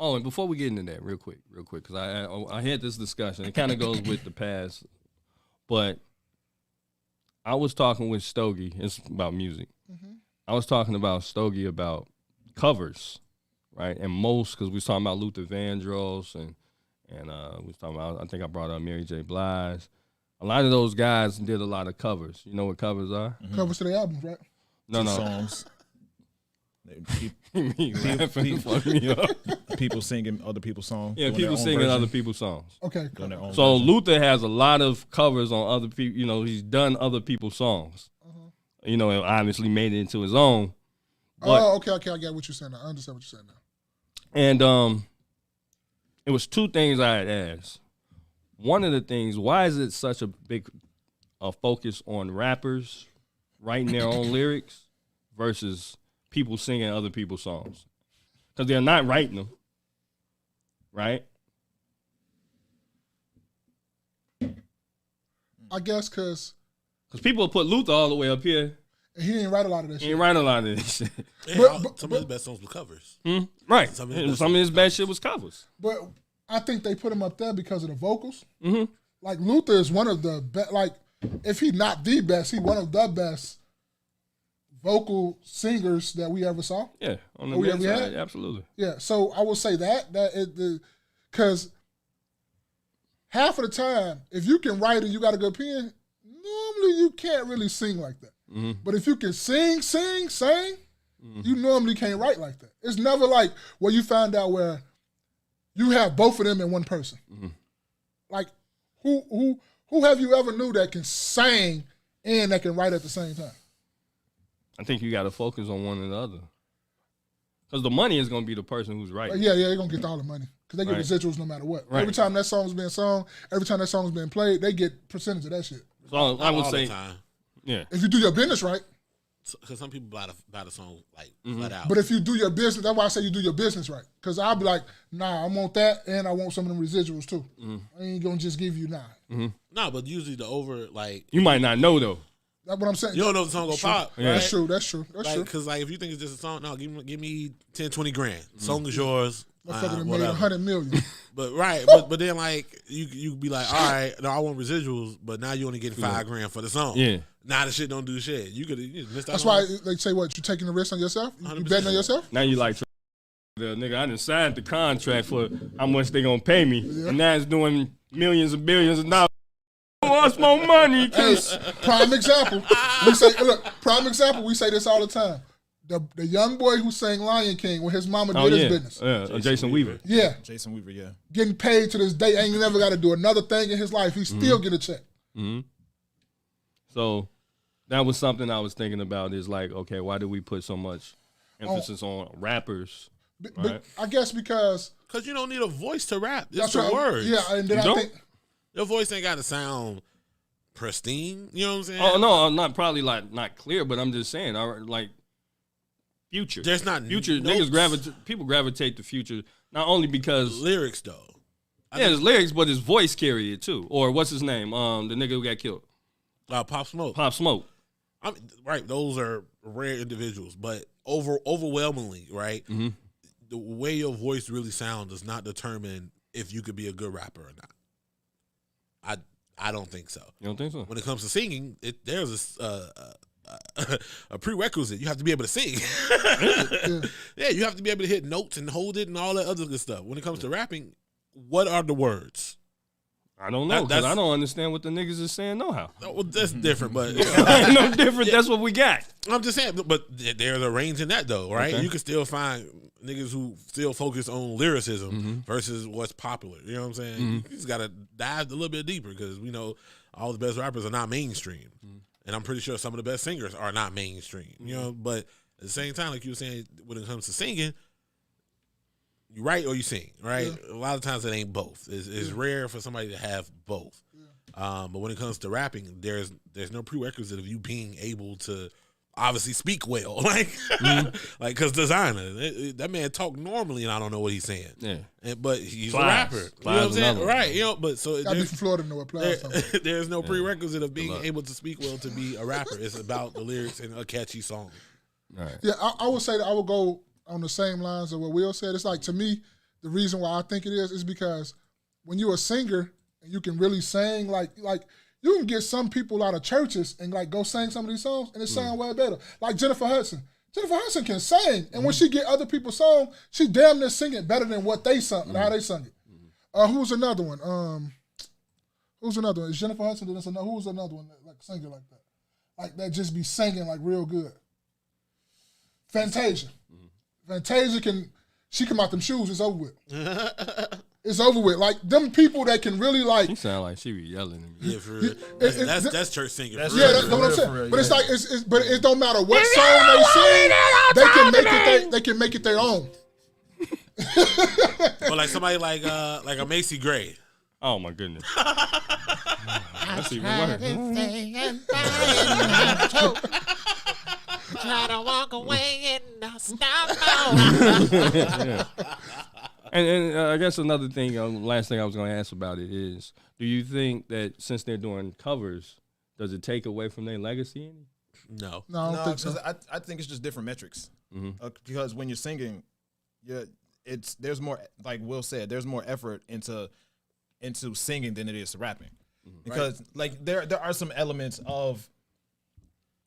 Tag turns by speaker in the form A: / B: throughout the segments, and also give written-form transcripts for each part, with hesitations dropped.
A: Oh, and before we get into that, real quick, because I had this discussion. It kind of goes with the past, but I was talking with Stogie. It's about music. Mm-hmm. I was talking about Stogie about covers, right? And most, because we was talking about Luther Vandross and we was talking about, I think I brought up Mary J. Blige. A lot of those guys did a lot of covers. You know what covers are?
B: Mm-hmm. Covers to the albums, right?
A: No.
C: Songs. People singing other people's songs.
A: Yeah, people singing other people's songs.
B: Okay.
A: So Luther has a lot of covers on other people. You know, he's done other people's songs. You know, and obviously made it into his own. But,
B: okay. I get what you're saying now. I understand what you're saying now.
A: And it was two things I had asked. One of the things, why is it such a big focus on rappers writing their own lyrics versus people singing other people's songs? Because they're not writing them, right?
B: I guess because
A: people put Luther all the way up here.
B: And he didn't write a lot of that shit.
A: He didn't write a lot of this shit.
D: Some of his best songs were covers.
A: Right. Some of his best shit was covers.
B: But I think they put him up there because of the vocals.
A: Mm-hmm.
B: Like, Luther is one of the best, like, if he's not the best, he's one of the best vocal singers that we ever saw.
A: Yeah, on the men's side, absolutely.
B: Yeah, so I will say because half of the time, if you can write and you got a good pen, normally you can't really sing like that. Mm-hmm. But if you can sing, you normally can't write like that. It's never like where you find out where you have both of them in one person. Mm-hmm. Like, who have you ever knew that can sing and that can write at the same time?
A: I think you got to focus on one or the other. Because the money is going to be the person who's writing.
B: Yeah, they're going to get all the money. Because they get residuals no matter what. Right. Every time that song's being sung, every time that song's being played, they get percentage of that shit.
A: So I would say,
D: yeah.
B: If you do your business right.
D: Because some people buy the song like flat out.
B: But if you do your business, that's why I say you do your business right. Because I'll be like, nah, I want that, and I want some of them residuals too. Mm-hmm. I ain't gonna just give you 9.
D: Mm-hmm. No, but usually the over like
A: you might not know though.
B: That's what I'm saying.
D: You don't know if the song gonna pop.
B: Yeah.
D: Right?
B: That's true.
D: Because like if you think it's just a song, no, give me 10, 20 grand. Song is yours.
B: Motherfucker made 100 million.
D: but then like you be like, all right, no, I want residuals, but now you only getting $5 grand for the song. Yeah. Now the shit don't do shit. You could missed out.
B: That's why they say what you taking the risk on yourself. You betting on yourself.
A: Now you like the nigga. I done signed the contract for how much they gonna pay me, and now it's doing millions and billions of dollars. What's more money?
B: Hey, prime example. We say this all the time. The young boy who sang Lion King when his mama did his business.
A: Yeah, Jason Weaver.
B: Yeah.
C: Jason Weaver, yeah.
B: Getting paid to this day. Ain't never got to do another thing in his life. He still get a check.
A: Mm-hmm. So that was something I was thinking about is like, okay, why do we put so much emphasis on rappers?
B: But I guess because
D: you don't need a voice to rap. It's the words.
B: Yeah, and then I think
D: your voice ain't got to sound pristine. You know what I'm saying?
A: Oh no, I'm not probably like not clear, but I'm just saying, like Future.
D: There's not
A: Future
D: notes.
A: People gravitate to Future not only because
D: lyrics though.
A: His lyrics, but his voice carry it too. Or what's his name? The nigga who got killed.
D: Pop Smoke.
A: Pop Smoke.
D: Right, those are rare individuals, but overwhelmingly, right? Mm-hmm. The way your voice really sounds does not determine if you could be a good rapper or not. I don't think so.
A: You don't think so?
D: When it comes to singing, there's a prerequisite. You have to be able to sing. Yeah, you have to be able to hit notes and hold it and all that other good stuff. When it comes to rapping, what are the words?
A: I don't know because I don't understand what the niggas is saying. No how.
D: Well, that's different, but
A: no different. Yeah. That's what we got.
D: I'm just saying, but there's a range in that though, right? Okay. You can still find niggas who still focus on lyricism versus what's popular. You know what I'm saying? You just gotta dive a little bit deeper because we know all the best rappers are not mainstream, and I'm pretty sure some of the best singers are not mainstream. You know, but at the same time, like you were saying, when it comes to singing, you write or you sing, right? Yeah. A lot of times it ain't both. It's rare for somebody to have both. Yeah. But when it comes to rapping, there's no prerequisite of you being able to obviously speak well, like because Designer, that man talk normally and I don't know what he's saying. Yeah, but he's a rapper. You know what I'm saying? Right? You know, but so
B: gotta be from Florida to know what
D: there's no prerequisite of being able to speak well to be a rapper. It's about the lyrics and a catchy song.
B: Right. Yeah, I would say that I would go on the same lines of what Will said. It's like, to me, the reason why I think it is because when you're a singer and you can really sing, like you can get some people out of churches and like go sing some of these songs and it sound way better. Like Jennifer Hudson. Jennifer Hudson can sing, and when she get other people's songs, she damn near sing it better than what they sung, and how they sung it. Who's another one? Who's another one? Is Jennifer Hudson? Who's another one that like singer like that? Like that just be singing like real good. Fantasia. Fantasia she come out them shoes, it's over with. It's over with. Like them people that can really like.
A: She sound like she be yelling at me.
D: Yeah, for real. That's church singing.
B: That's what I'm saying. But it's like but it don't matter what song they sing, they can make it their own.
D: But like somebody like a Macy Gray.
A: Oh my goodness. That's even worse.
E: Try to walk away and not stop.
A: Yeah. And I guess another thing, last thing I was going to ask about it is, do you think that since they're doing covers, does it take away from their legacy any?
D: No.
B: No, I don't think so.
C: I think it's just different metrics. Because when you're singing, there's more, like Will said, there's more effort into singing than it is to rapping. Because like there are some elements of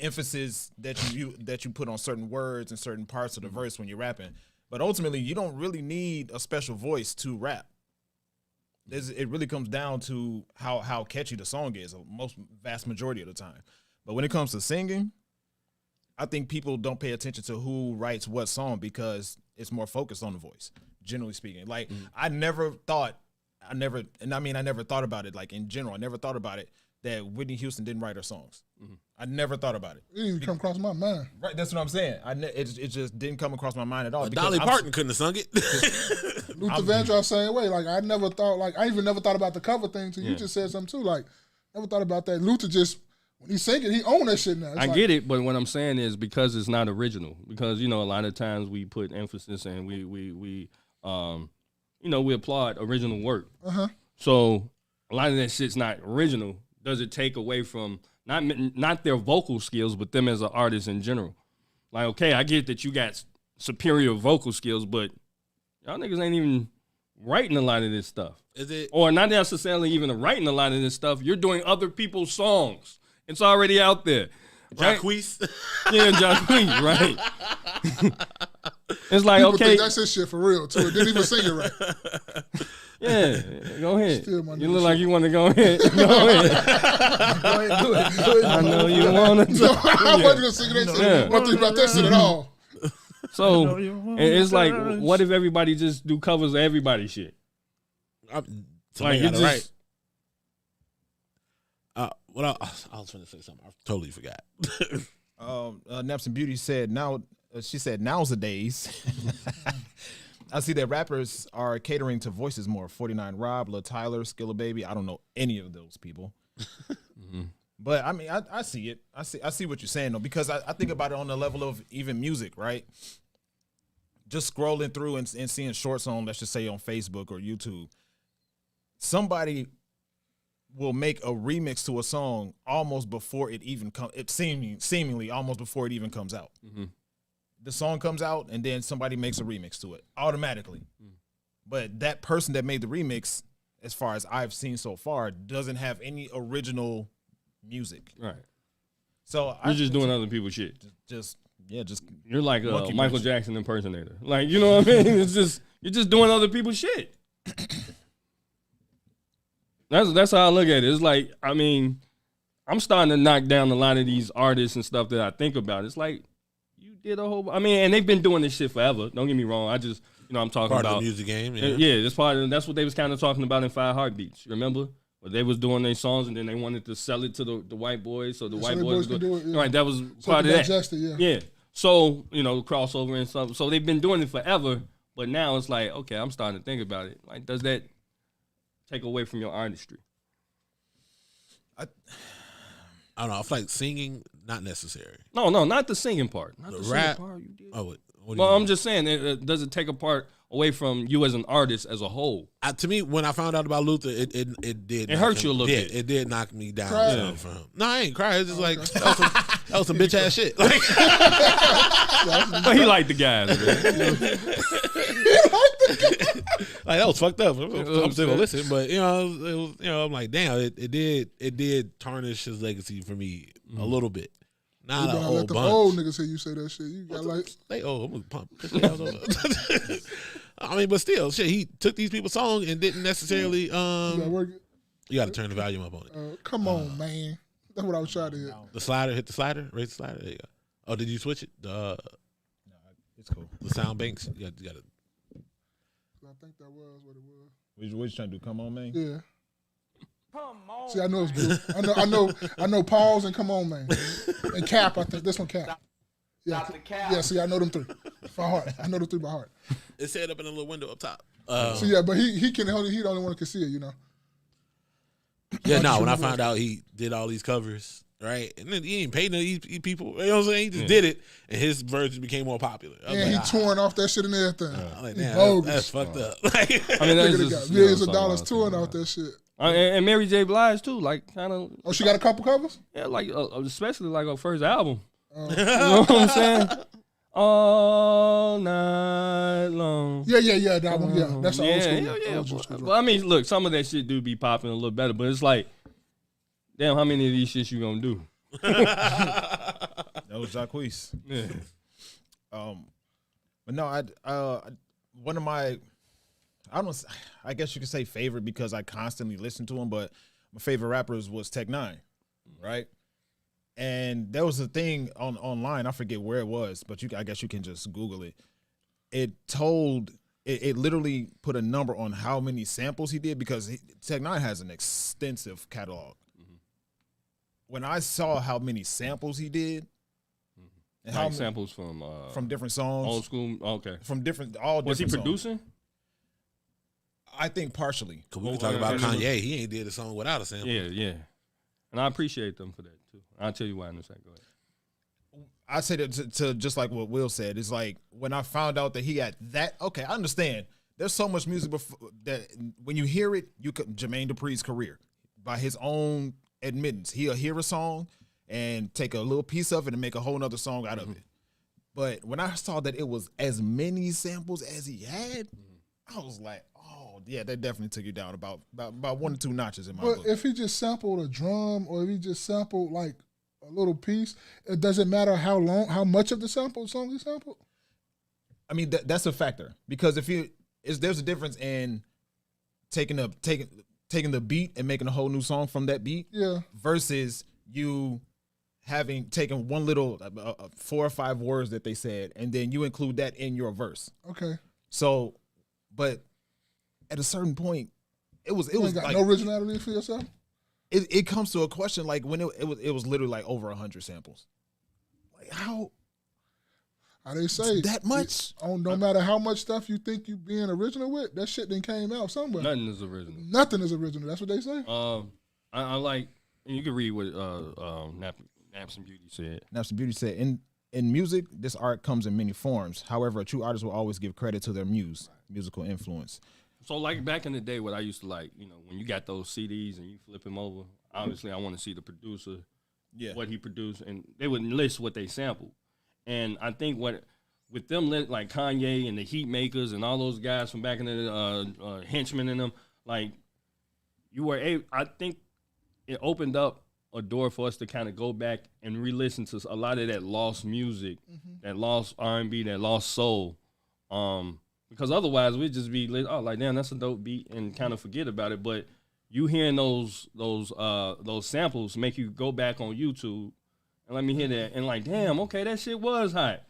C: emphasis that you put on certain words and certain parts of the verse when you're rapping. But ultimately, you don't really need a special voice to rap. It really comes down to how catchy the song is, vast majority of the time. But when it comes to singing, I think people don't pay attention to who writes what song because it's more focused on the voice, generally speaking. Like, I never thought about it, like, in general. I never thought about it that Whitney Houston didn't write her songs. I never thought about it.
B: It didn't even come across my mind.
C: Right, that's what I'm saying. It just didn't come across my mind at all.
D: Dolly Parton couldn't have sung it.
B: Luther Vandross same way. Like I even never thought about the cover thing until you just said something too. Like never thought about that. Luther just when he's singing, he own that shit now.
A: I get it, but what I'm saying is because it's not original. Because a lot of times we put emphasis and we applaud original work. So a lot of that shit's not original. Does it take away from not their vocal skills, but them as an artist in general? Like, okay, I get that you got superior vocal skills, but y'all niggas ain't even writing a lot of this stuff.
D: Is it?
A: Or not necessarily even writing a lot of this stuff. You're doing other people's songs. It's already out there. Right?
D: Jacquees?
A: Yeah, Jacquees, right. It's like,
B: People
A: okay.
B: think that's his shit for real, too. It didn't even sing it right.
A: Yeah, go ahead.
B: Still my
A: You
B: nigga
A: look
B: shit.
A: like you want to go ahead. Go ahead.
C: Go ahead, do it.
A: I know you want to.
B: No, I wasn't gonna sing that shit.
A: Yeah.
B: I don't think about that shit at all.
A: So it's like, what if everybody just do covers of everybody's shit? Like you just
D: right. I was trying to say something. I totally forgot.
C: Naps and Beauty said she said nowadays I see that rappers are catering to voices more. 49 Rob, Lil Tyler, Skilla Baby. I don't know any of those people. But I mean, I see it. I see what you're saying though, because I think about it on the level of even music, right? Just scrolling through and seeing shorts on, let's just say on Facebook or YouTube. Somebody will make a remix to a song almost before it even comes. It seemingly almost before it even comes out. The song comes out and then somebody makes a remix to it automatically. But that person that made the remix, as far as I've seen so far, doesn't have any original music.
A: right.
C: So
A: You're just doing other people's shit.
C: just
A: You're like a
C: Monkey
A: Michael
C: wrench.
A: Jackson impersonator. Like, you know what I mean? You're just doing other people's shit. That's how I look at it. It's like, I mean, I'm starting to knock down a lot of these artists and stuff that I think about. It's like, you did a whole, I mean, and they've been doing this shit forever. Don't get me wrong. I just, I'm talking
D: Part
A: about
D: of the music game.
A: Yeah, that's what they was kind of talking about in 5 Heartbeats. Remember? Where they was doing their songs and then they wanted to sell it to the white boys, so the white boys
B: could do it. Yeah.
A: Right, that was
B: So
A: part of
B: they
A: that.
B: digest it, yeah.
A: Yeah. So, crossover and stuff. So they've been doing it forever, but now it's like, okay, I'm starting to think about it. Like, does that take away from your artistry?
D: I don't know. I feel like singing, not necessary.
A: No, not the singing part. Not the
D: rap.
A: singing part you did.
D: Oh, what do you
A: Well,
D: mean?
A: I'm just saying, does it take a part away from you as an artist as a whole?
D: To me, when I found out about Luther, it did.
A: It hurt you a little bit.
D: It did knock me down.
B: Cried?
D: From him. No, I ain't crying. It's just like that was some bitch ass shit. Like,
A: But he liked the guys, man.
D: like, that was fucked up. I'm still gonna listen, but it was, I'm like, damn, it did tarnish his legacy for me a little bit. Not a whole
B: let
D: bunch.
B: the old niggas hear you say that shit. You got like
D: they old. I'm gonna pump. I mean, but still, shit. He took these people's songs and didn't necessarily. You got to turn the volume up on it.
B: Come on, man. That's what I was trying to hit.
D: The slider, hit the slider, raise the slider. There you go. Oh, did you switch it?
C: No, it's cool.
D: The sound banks. You got to.
B: I think that was what it was.
C: What you trying to do? Come on, man.
B: Yeah.
E: Come on.
B: See, I know it's blue. I know pause and come on, man. And Cap, I think this one Cap. Yeah,
E: Dr. Cap.
B: yeah. See, I know them three by heart. I know them three by heart.
D: It's set up in a little window up top.
B: So yeah, but he the only one that can see it, you know.
D: Yeah, no. When I found out he did all these covers, right, and then he ain't paid none of these people. You know what I'm saying? He just did it, and his version became more popular.
B: And he torn off that shit and everything.
D: I'm like,
B: He
D: damn,
B: bogus.
D: that's fucked up.
A: I mean, that's
B: Nigga
A: just
B: got millions of dollars touring off that shit.
A: And Mary J. Blige too, like kind of.
B: Oh, she got a couple covers?
A: Yeah, like especially like her first album. You know what I'm saying? All night long.
B: Yeah, that one. Yeah, that's the old school.
A: Yeah.
B: Old school.
A: But I mean, look, some of that shit do be popping a little better, but it's like, damn, how many of these shits you gonna do?
C: That was Jacquees.
A: Yeah.
C: But no, one of my, I guess you could say favorite because I constantly listen to him, but my favorite rappers was Tech-9, right? And there was a thing online, I forget where it was, but I guess you can just Google it. It literally put a number on how many samples he did because Tech-9 has an extensive catalog. Mm-hmm. When I saw how many samples he did, and
A: like samples from
C: different songs,
A: old school, okay,
C: from different
A: was he
C: songs.
A: producing?
C: I think partially.
D: Cause we can talk about Kanye. He ain't did a song without a sample.
A: Yeah, and I appreciate them for that too. I'll tell you why in a second. Go ahead.
C: I say that to just like what Will said. It's like when I found out that he had that. Okay, I understand. There's so much music that when you hear it, Jermaine Dupri's career, by his own admittance, he'll hear a song and take a little piece of it and make a whole nother song out of it. But when I saw that it was as many samples as he had, I was like, oh yeah, that definitely took you down about 1 or 2 notches in my book.
B: But if he just sampled a drum or if he just sampled like a little piece, it doesn't matter how much of the song he sampled.
C: I mean, that's a factor because there's a difference in taking the beat and making a whole new song from that beat, versus you having taken one little 4 or 5 words that they said and then you include that in your verse.
B: Okay.
C: So, but at a certain point, it was
B: got
C: like
B: no originality for yourself.
C: It comes to a question like when it was literally like over 100 samples. Like how
B: they say
C: that much?
B: No matter how much stuff you think you being original with, that shit then came out somewhere.
A: Nothing is original.
B: Nothing is original. That's what they say.
A: I like, and you can read what Naps and Beauty said.
C: Naps and Beauty said, in music, this art comes in many forms. However, a true artist will always give credit to their musical influence.
A: So like back in the day, what I used to like, when you got those CDs and you flip them over, obviously I want to see the producer, what he produced, and they would list what they sampled. And I think with them like Kanye and the Heat Makers and all those guys from back in the Henchmen and them, like you were able, I think it opened up a door for us to kind of go back and re-listen to a lot of that lost music, that lost R&B, that lost soul. Because otherwise we'd just be like, damn, that's a dope beat and kind of forget about it. But you hearing those samples make you go back on YouTube and let me hear that and like, damn, okay, that shit was hot.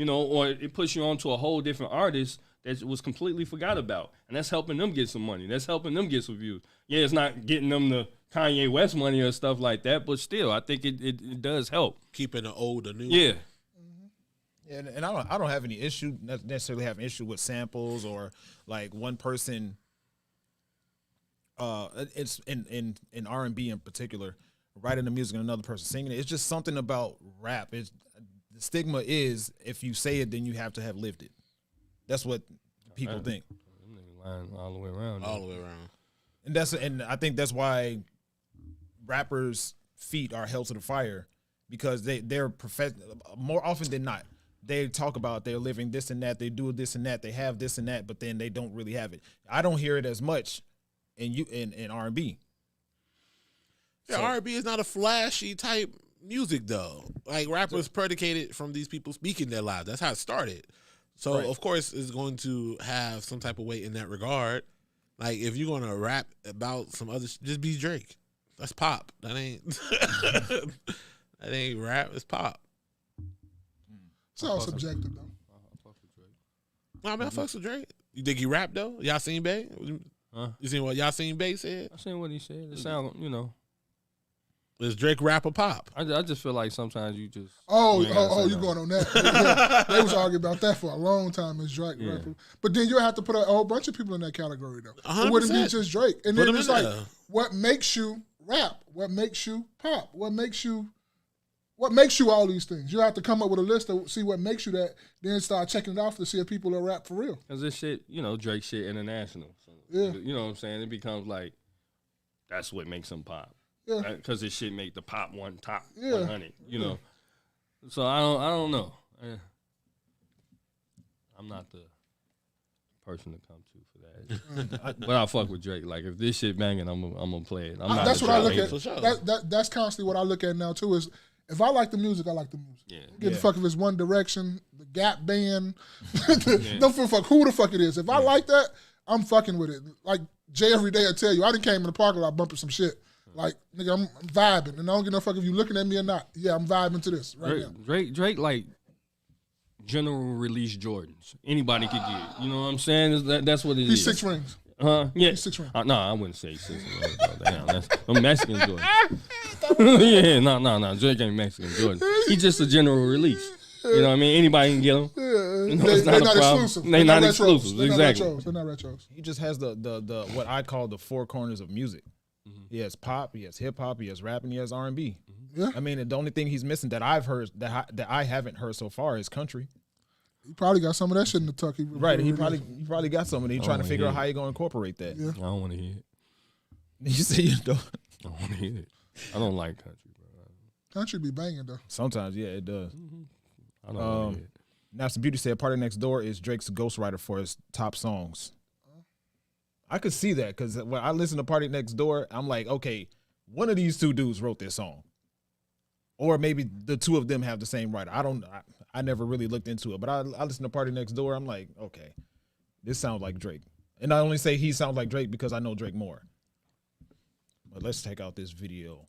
A: Or it puts you on to a whole different artist that was completely forgot about. And that's helping them get some money. That's helping them get some views. Yeah, it's not getting them the Kanye West money or stuff like that, but still, I think it does help.
D: Keeping the old the new.
A: Yeah.
C: And I don't have any issue, not necessarily have an issue with samples or like one person. It's in R&B in particular, writing the music and another person singing it. It's just something about rap. The stigma is if you say it, then you have to have lived it. That's what people think.
A: Lying all the way around.
D: All the way around.
C: And I think that's why rappers' feet are held to the fire because they're more often than not. they talk about they're living this and that, they do this and that, they have this and that, but then they don't really have it. I don't hear it as much in R&B.
D: Yeah, R&B is not a flashy type music though. Like rappers predicated from these people speaking their lives. That's how it started. So of course it's going to have some type of weight in that regard. Like if you're gonna rap about some other, just be Drake. That's pop. That ain't that ain't rap. It's pop.
B: It's all subjective though.
D: No, I mean I fucks with Drake. You think he rap though? Y'all seen Bay?
A: Huh?
D: You seen what y'all seen Bay said?
A: I seen what he said. It sound, you know.
D: Is Drake rap or pop?
A: I just feel like sometimes you just.
B: You going on that? They was arguing about that for a long time as Drake rapper. But then you have to put a whole bunch of people in that category though.
D: 100%.
B: It wouldn't be just Drake. And
D: Put
B: then
D: him
B: it's
D: in
B: like,
D: there.
B: what makes you rap? What makes you pop? What makes you all these things? You have to come up with a list to see what makes you that. Then start checking it off to see if people are rap for real.
A: Because this shit, you know, Drake shit international. So,
B: Yeah.
A: You know what I'm saying? It becomes like, that's what makes him pop.
B: Yeah.
A: Because this shit make the top 100,
B: Yeah.
A: you know. So I don't know. I'm not the person to come to for that. But I fuck with Drake. Like if this shit banging, I'm gonna play it.
B: That's what I look at.
D: for sure.
B: That's constantly what I look at now too. Is if I like the music, I like the music.
A: Yeah.
B: Give a fuck if it's One Direction, the Gap Band. Don't give a fuck who the fuck it is. If I like that, I'm fucking with it. Like Jay every day I tell you, I done came in the parking lot bumping some shit. Like nigga, I'm vibing, and I don't give no fuck if you looking at me or not. Yeah, I'm vibing to this right now.
A: Drake like general release Jordans. Anybody could get it. You know what I'm saying? That's what it is.
B: He's 6 rings.
A: Yeah.
B: He's 6 rings.
A: No, I wouldn't say 6 rings. Damn, that's a Mexican Jordan. Yeah, no. Drake ain't Mexican Jordan. He's just a general release. You know what I mean? Anybody can get them.
B: Yeah,
A: You know, it's
B: they're
A: not a
B: not
A: problem.
B: exclusive.
A: They're not
B: retros.
A: exclusive.
B: They're
A: Exactly.
B: Not retros. They're not retros.
C: He just has the what I call the 4 corners of music. He has pop, he has hip hop, he has rap, and he has R&B.
B: Yeah.
C: I mean, the only thing he's missing that I've heard that I haven't heard so far is country.
B: He probably got some of that shit in the tuck.
C: Right, he probably got some of it. He's trying to figure out how he gonna incorporate that.
B: Yeah.
A: I don't want to hear it.
C: You say you don't.
A: I don't want to hear it. I don't like country, bro.
B: Country be banging though.
C: Sometimes, yeah, it does.
A: I don't want to hear it.
C: Now, some beauty said Party Next Door is Drake's ghostwriter for his top songs. I could see that because when I listen to Party Next Door, I'm like, okay, one of these 2 dudes wrote this song, or maybe the 2 of them have the same writer. I never really looked into it, but I listen to Party Next Door. I'm like, okay, this sounds like Drake, and I only say he sounds like Drake because I know Drake more. But let's check out this video.